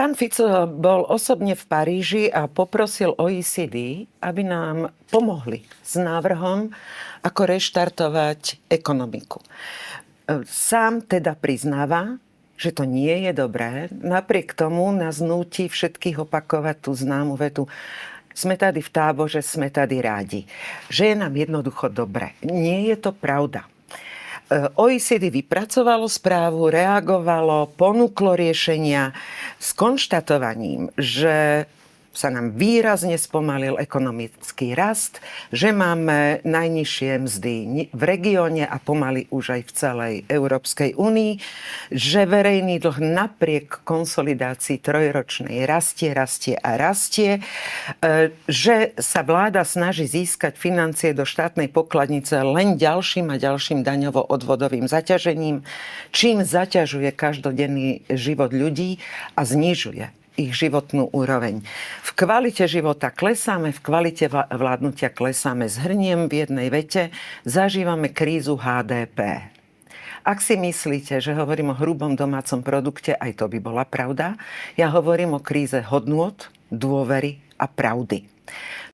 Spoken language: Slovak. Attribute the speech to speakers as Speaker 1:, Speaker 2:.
Speaker 1: Pán Fico bol osobne v Paríži a poprosil OECD, aby nám pomohli s návrhom, ako reštartovať ekonomiku. Sám teda priznáva, že to nie je dobré. Napriek tomu nás núti všetkých opakovať tú známu vetu: sme tady v táboře, sme tady rádi. Že je nám jednoducho dobre. Nie je to pravda. OECD vypracovalo správu, reagovalo, ponúklo riešenia s konštatovaním, že sa nám výrazne spomalil ekonomický rast, že máme najnižšie mzdy v regióne a pomaly už aj v celej Európskej únii, že verejný dlh napriek konsolidácii trojročnej rastie a rastie, že sa vláda snaží získať financie do štátnej pokladnice len ďalším a ďalším daňovo-odvodovým zaťažením, čím zaťažuje každodenný život ľudí a znižuje ich životnú úroveň. V kvalite života klesáme, v kvalite vládnutia klesáme. Zhrniem v jednej vete: zažívame krízu HDP. Ak si myslíte, že hovorím o hrubom domácom produkte, aj to by bola pravda. Ja hovorím o kríze hodnôt, dôvery a pravdy.